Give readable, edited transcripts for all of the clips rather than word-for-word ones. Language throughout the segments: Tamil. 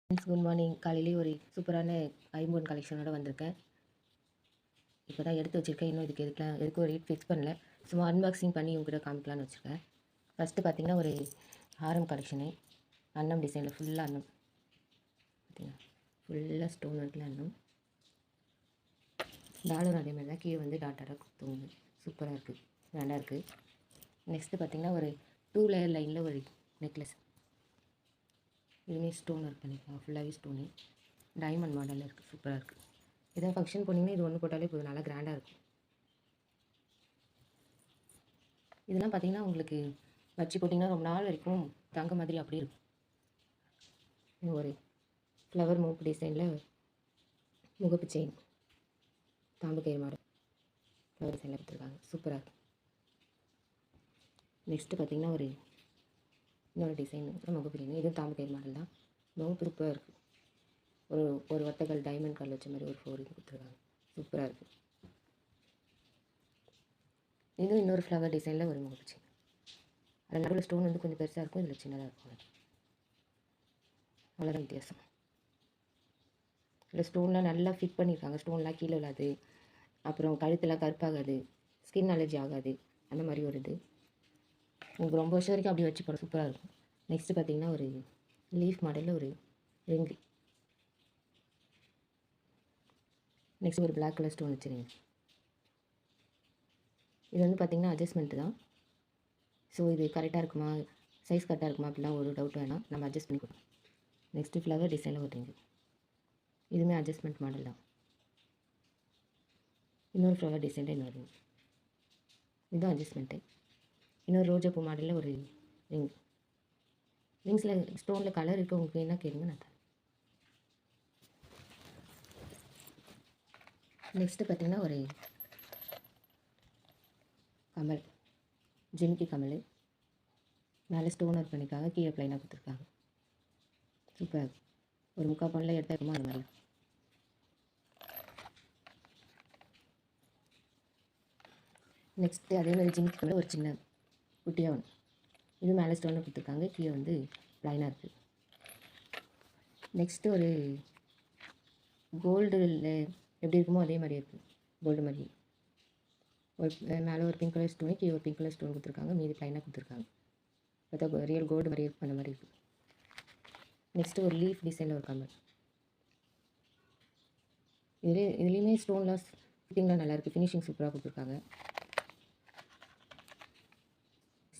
Friends good morning. காலையிலேயே ஒரு சூப்பரான ஐம்பொன் கலெக்ஷனோட வந்திருக்கேன். இப்போ தான் எடுத்து வச்சுருக்கேன். இன்னும் எதுக்கு ஒரு ரேட் ஃபிக்ஸ் பண்ணல. சும்மா அன்பாக்சிங் பண்ணி உங்ககிட்ட காமிக்கலான்னு வச்சுருக்கேன். ஃபஸ்ட்டு பார்த்தீங்கன்னா ஒரு ஹாரம் கலெக்ஷனு. அன்னம் டிசைனில் ஃபுல்லாக அன்னம் பார்த்தீங்கன்னா ஃபுல்லாக ஸ்டோன் ஒர்க்கில் அன்னம். டாலர் அதே மாதிரி தான். கீழே வந்து டாட்டாராக தூங்குது. சூப்பராக இருக்குது, நல்லா இருக்குது. நெக்ஸ்ட்டு பார்த்தீங்கன்னா ஒரு 2 லேயர் லைனில் ஒரு நெக்லஸ். இதுவுமே ஸ்டோன் ஒர்க் பண்ணிக்கலாம். ஃபுல்லாகவே ஸ்டோனு டைமண்ட் மாடலில் இருக்குது. சூப்பராக இருக்குது. எதாவது ஃபங்க்ஷன் போனீங்கன்னா இது ஒன்று போட்டாலே போதும், நல்லா கிராண்டாக இருக்கும். இதெல்லாம் பார்த்தீங்கன்னா உங்களுக்கு வச்சு போட்டிங்கன்னா ரொம்ப நாள் வரைக்கும் தங்க மாதிரி அப்படியே இருக்கும். இது ஒரு ஃப்ளவர் மோப் டிசைனில் முகப்பு செயின், தாம்பு கயிறு மாடல் ஃப்ளவர் டிசைனில் கொடுத்துருக்காங்க. சூப்பராக இருக்குது. நெக்ஸ்ட்டு பார்த்தீங்கன்னா இன்னொரு டிசைன் முகப்பு செயின். இதுவும் தாம்பு கயிறு மாடல் தான். ரொம்ப சூப்பராக இருக்குது. ஒரு வட்டங்கள் டைமண்ட் கல் வச்ச மாதிரி ஒரு 4 கொடுத்துருக்காங்க. சூப்பராக இருக்குது. இதுவும் இன்னொரு ஃப்ளவர் டிசைனில் ஒரு முகப்பு செயின். அதில் நடுவில் ஸ்டோன் வந்து கொஞ்சம் பெருசாக இருக்கும், இதில் சின்னதாக இருக்கும். அவ்வளோதான் வித்தியாசம். இதில் ஸ்டோன்லாம் நல்லா ஃபிட் பண்ணியிருக்காங்க. ஸ்டோன்லாம் கீழே விழாது, அப்புறம் கழுத்தெல்லாம் கருப்பாகாது, ஸ்கின் அலர்ஜி ஆகாது, அந்த மாதிரி ஒரு இது. உங்களுக்கு ரொம்ப வருஷம் வரைக்கும் அப்படி வச்சு போட சூப்பராக இருக்கும். நெக்ஸ்ட்டு பார்த்தீங்கன்னா ஒரு லீஃப் மாடலில் ஒரு ரிங்கு. நெக்ஸ்ட் ஒரு பிளாக் கலர் ஸ்டோன் வச்சுருங்க. இது வந்து பார்த்திங்கன்னா அட்ஜஸ்ட்மெண்ட்டு தான். ஸோ இது கரெக்டாக இருக்குமா, சைஸ் கரெக்டாக இருக்குமா அப்படிலாம் ஒரு டவுட் வேணாம், நம்ம அட்ஜஸ்ட் பண்ணி கொடுப்போம். நெக்ஸ்ட்டு ஃப்ளவர் டிசைனில் ஒரு ரிங்கு. இதுவுமே அட்ஜஸ்ட்மெண்ட் மாடல் தான். இன்னொரு ஃப்ளவர் டிசைனில் இன்னொரு ரிங். இதுவும் அட்ஜஸ்ட்மெண்ட்டு. இன்னொரு ரோஜாப்பூ மாடலில் ஒரு ரிங். ரிங்ஸில் ஸ்டோனில் கலர் இருக்குது, உங்களுக்கு என்ன கேளுங்க நான் தரேன். நெக்ஸ்ட்டு பார்த்திங்கன்னா ஒரு கமல், ஜிமிக்கி கமல். மேலே ஸ்டோன் ஒர்க் பண்ணியிருக்காங்க, கீழே ப்ளைனாக கொடுத்துருக்காங்க. சூப்பர். ஒரு 3/4 பவுனில் எடுத்தாக்குமோ அது மாதிரி. நெக்ஸ்ட்டு அதே மாதிரி ஜிமிக்கி கமல் ஒரு சின்ன குட்டியாக ஒன்று. இது மேலே ஸ்டோனில் கொடுத்துருக்காங்க, கீழே வந்து ப்ளைனாக இருக்குது. நெக்ஸ்ட்டு ஒரு கோல்டில் எப்படி இருக்குமோ அதே மாதிரி இருக்குது, கோல்டு மாதிரி. ஒரு மேலே ஒரு பிங்க் கலர் ஸ்டோனு, கீழே ஒரு பிங்க் கலர் ஸ்டோன் கொடுத்துருக்காங்க, மீதி ப்ளைனாக கொடுத்துருக்காங்க. பார்த்தா ரியல் கோல்டு மாதிரி இருக்கும், அந்த மாதிரி இருக்குது. நெக்ஸ்ட்டு ஒரு லீஃப் டிசைனில் ஒரு கமல். இதுலேயுமே ஸ்டோன்லாம் ஃபிட்டிங்லாம் நல்லாயிருக்கு, ஃபினிஷிங் சூப்பராக கொடுத்துருக்காங்க.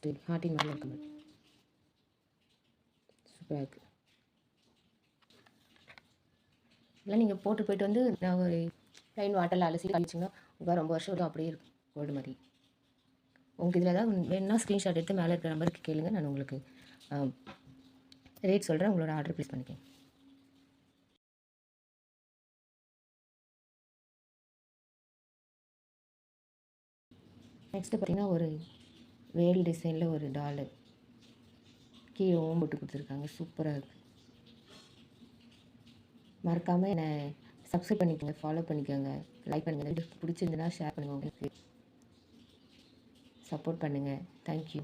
நெக்ஸ்ட்டு ஹார்ட்டின் மாதிரி ஒரு கமல். சூப்பராக இருக்குது. இதெல்லாம் நீங்கள் போட்டு போய்ட்டு வந்து நான் ஒரு ப்ளைன் வாட்டரில் அலசி கழிச்சிங்கன்னா உங்களுக்கு ரொம்ப வருஷம் வரும், அப்படியே இருக்கும் கோல்டு மாதிரி. உங்களுக்கு இதில் ஏதாவது வேணுன்னா ஸ்க்ரீன்ஷாட் எடுத்து மேலே இருக்கிற நம்பருக்கு கேளுங்க, நான் உங்களுக்கு ரேட் சொல்கிறேன், உங்களோட ஆர்டர் ப்ளேஸ் பண்ணிக்கோங்க. நெக்ஸ்ட்டு பார்த்திங்கன்னா ஒரு வேல் டிசைனில் ஒரு டாலு, கீழே ஓம் போட்டு கொடுத்துருக்காங்க. சூப்பராக இருக்குது. மறக்காமல் என்னை சப்ஸ்கிரைப் பண்ணிக்கோங்க, ஃபாலோ பண்ணிக்கோங்க, லைக் பண்ணுங்கள். பிடிச்சிருந்துன்னா ஷேர் பண்ணுங்கள், உங்களுக்கு சப்போர்ட் பண்ணுங்கள். தேங்க்யூ.